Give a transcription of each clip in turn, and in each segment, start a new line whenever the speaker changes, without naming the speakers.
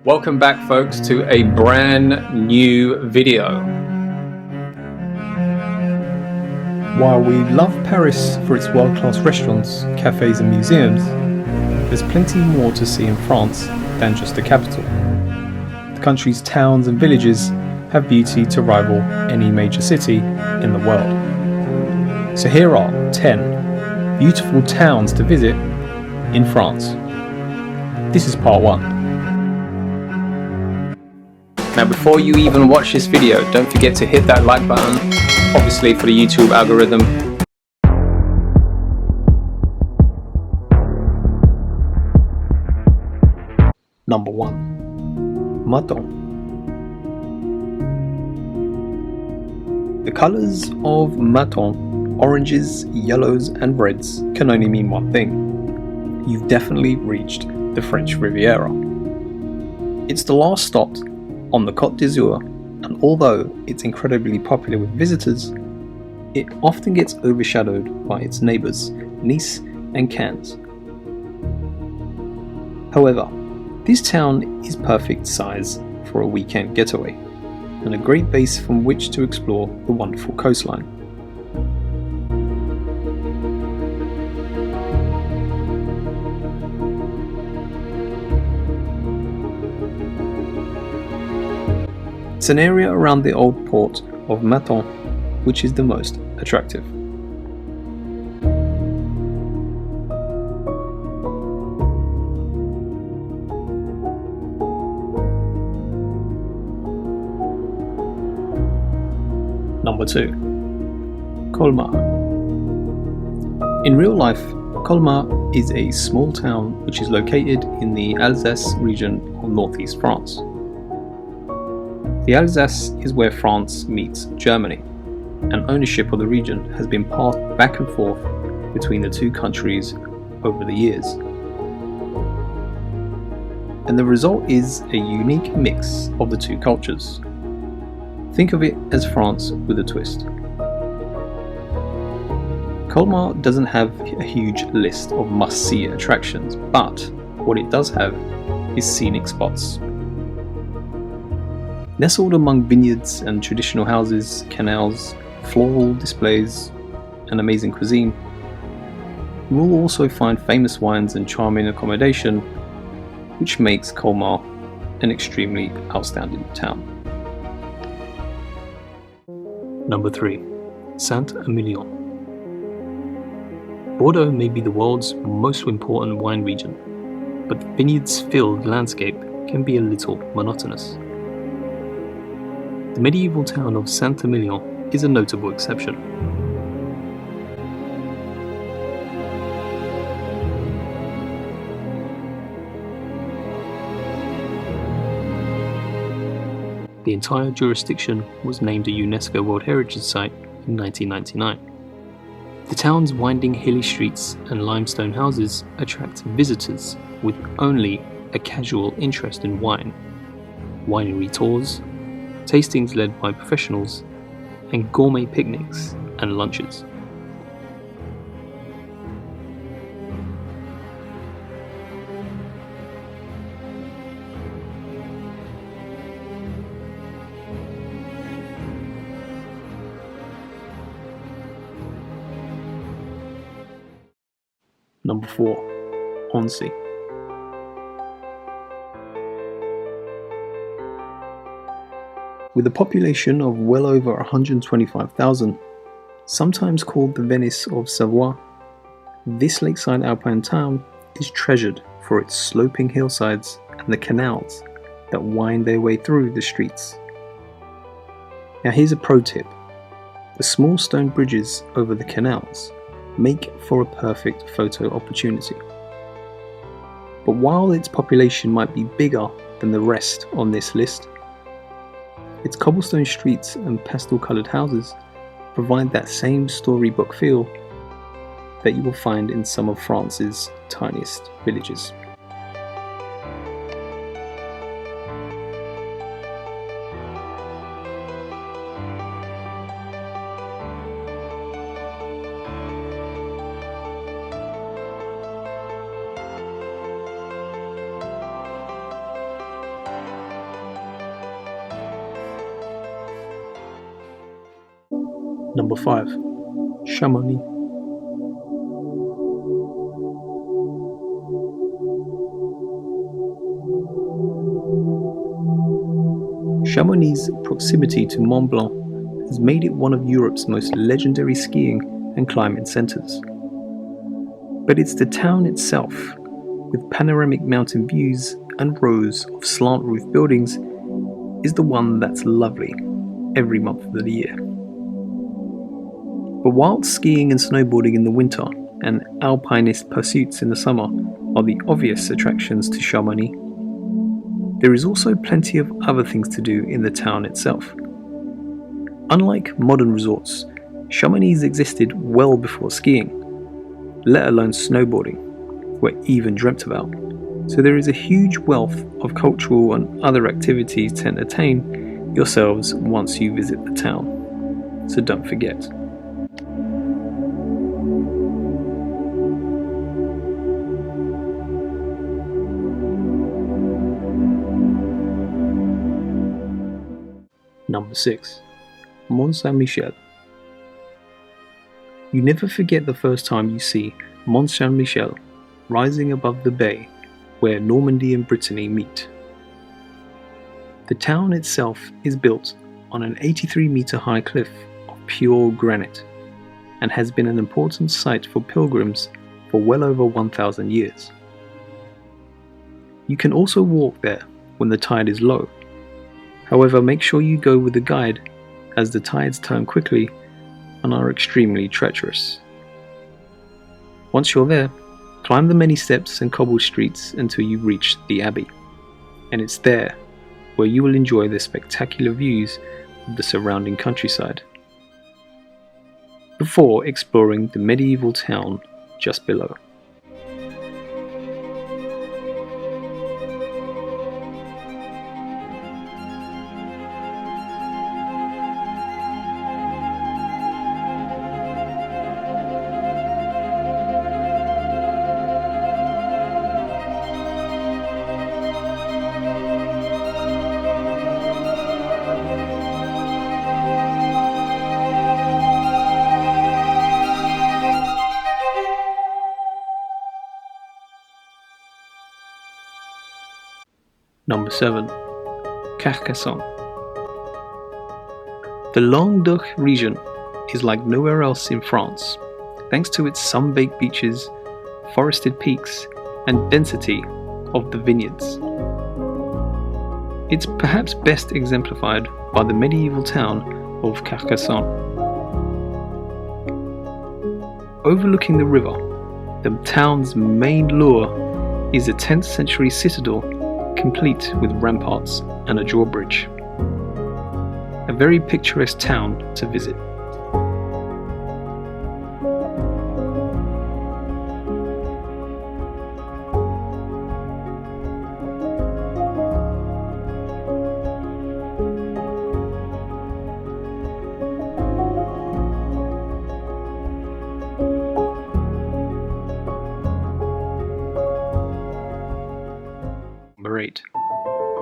Welcome back, folks, to a brand new video.
While we love Paris for its world-class restaurants, cafes and museums, there's plenty more to see in France than just the capital. The country's towns and villages have beauty to rival any major city in the world. So here are 10 beautiful towns to visit in France. This is part 1.
Now, before you even watch this video, don't forget to hit that like button, obviously for the YouTube algorithm.
Number 1. Maton. The colours of Maton, oranges, yellows and reds, can only mean one thing. You've definitely reached the French Riviera. It's the last stop on the Côte d'Azur, and although it's incredibly popular with visitors, it often gets overshadowed by its neighbours, Nice and Cannes. However, this town is perfect size for a weekend getaway, and a great base from which to explore the wonderful coastline. It's an area around the old port of Maton which is the most attractive. Number 2. Kolmar. In real life, Kolmar is a small town which is located in the Alsace region of northeast France. The Alsace is where France meets Germany, and ownership of the region has been passed back and forth between the two countries over the years. And the result is a unique mix of the two cultures. Think of it as France with a twist. Kolmar doesn't have a huge list of must-see attractions, but what it does have is scenic spots. Nestled among vineyards and traditional houses, canals, floral displays, and amazing cuisine, you will also find famous wines and charming accommodation, which makes Kolmar an extremely outstanding town. Number 3. SaintEmilion. Bordeaux may be the world's most important wine region, but the vineyards-filled landscape can be a little monotonous. The medieval town of SaintEmilion is a notable exception. The entire jurisdiction was named a UNESCO World Heritage Site in 1999. The town's winding hilly streets and limestone houses attract visitors with only a casual interest in wine, winery tours, tastings led by professionals, and gourmet picnics and lunches. Number 4. Monceau. With a population of well over 125,000, sometimes called the Venice of Savoie, this lakeside alpine town is treasured for its sloping hillsides and the canals that wind their way through the streets. Now here's a pro tip. The small stone bridges over the canals make for a perfect photo opportunity. But while its population might be bigger than the rest on this list, its cobblestone streets and pastel-coloured houses provide that same storybook feel that you will find in some of France's tiniest villages. Number 5. Chamonix. Chamonix's proximity to Mont Blanc has made it one of Europe's most legendary skiing and climbing centres. But it's the town itself, with panoramic mountain views and rows of slant-roof buildings, is the one that's lovely every month of the year. But while skiing and snowboarding in the winter and alpinist pursuits in the summer are the obvious attractions to Chamonix, there is also plenty of other things to do in the town itself. Unlike modern resorts, Chamonix existed well before skiing, let alone snowboarding, were even dreamt about. So there is a huge wealth of cultural and other activities to entertain yourselves once you visit the town. So don't forget. Number 6. Mont Saint-Michel. You never forget the first time you see Mont Saint-Michel rising above the bay where Normandy and Brittany meet. The town itself is built on an 83-metre high cliff of pure granite and has been an important site for pilgrims for well over 1,000 years. You can also walk there when the tide is low. However, make sure you go with a guide, as the tides turn quickly and are extremely treacherous. Once you're there, climb the many steps and cobbled streets until you reach the abbey, and it's there where you will enjoy the spectacular views of the surrounding countryside, before exploring the medieval town just below. Number 7. Carcassonne. The Languedoc region is like nowhere else in France, thanks to its sun-baked beaches, forested peaks, and density of the vineyards. It's perhaps best exemplified by the medieval town of Carcassonne. Overlooking the river, the town's main lure is a 10th century citadel complete with ramparts and a drawbridge. A very picturesque town to visit. Number 8.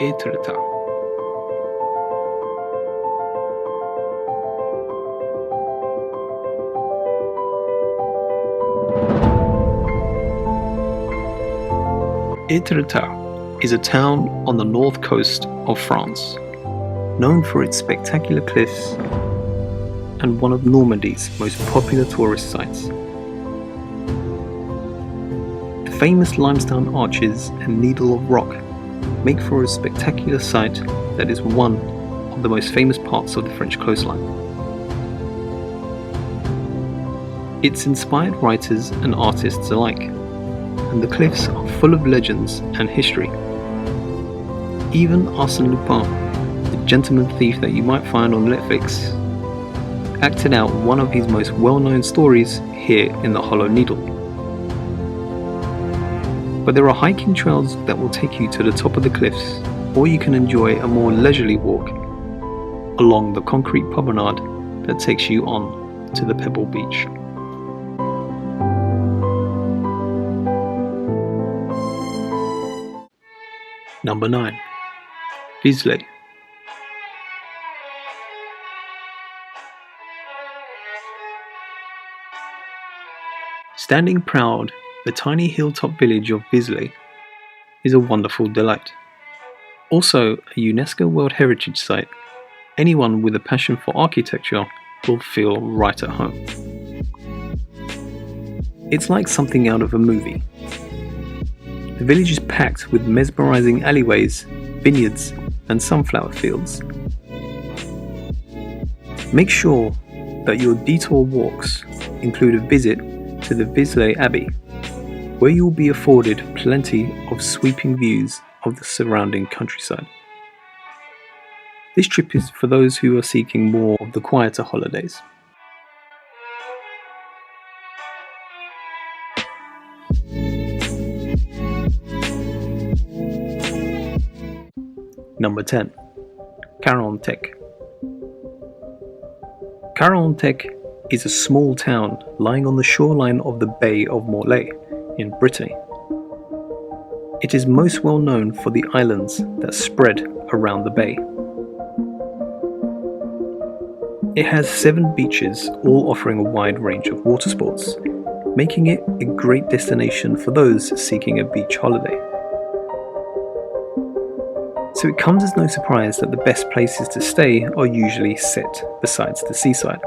Étretat. Étretat is a town on the north coast of France, known for its spectacular cliffs and one of Normandy's most popular tourist sites. The famous limestone arches and needle of rock make for a spectacular sight that is one of the most famous parts of the French coastline. It's inspired writers and artists alike, and the cliffs are full of legends and history. Even Arsène Lupin, the gentleman thief that you might find on Netflix, acted out one of his most well-known stories here in the Hollow Needle. But there are hiking trails that will take you to the top of the cliffs, or you can enjoy a more leisurely walk along the concrete promenade that takes you on to the Pebble Beach. Number 9. Bisley. Standing proud, the tiny hilltop village of Bisley is a wonderful delight. Also a UNESCO World Heritage Site, anyone with a passion for architecture will feel right at home. It's like something out of a movie. The village is packed with mesmerizing alleyways, vineyards and sunflower fields. Make sure that your detour walks include a visit to the Bisley Abbey, where you will be afforded plenty of sweeping views of the surrounding countryside. This trip is for those who are seeking more of the quieter holidays. Number 10. Carcassonne. Carcassonne is a small town lying on the shoreline of the Bay of Morlaix in Brittany. It is most well known for the islands that spread around the bay. It has 7 beaches, all offering a wide range of water sports, making it a great destination for those seeking a beach holiday. So it comes as no surprise that the best places to stay are usually set besides the seaside.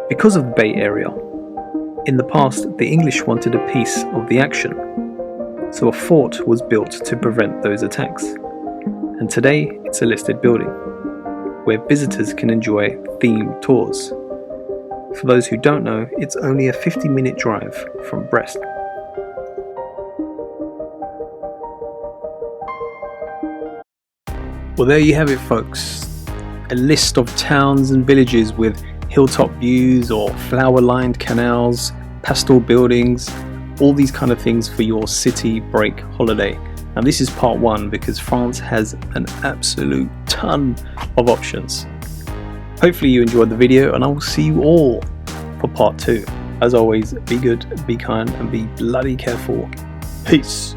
Because of the Bay Area, in the past the English wanted a piece of the action, so a fort was built to prevent those attacks, and today it's a listed building, where visitors can enjoy themed tours. For those who don't know, it's only a 50-minute drive from Brest. Well, there you have it, folks. A list of towns and villages with hilltop views or flower-lined canals, pastel buildings, all these kind of things for your city break holiday. And this is part 1 because France has an absolute ton of options. Hopefully you enjoyed the video, and I will see you all for part 2. As always, be good, be kind, and be bloody careful. Peace.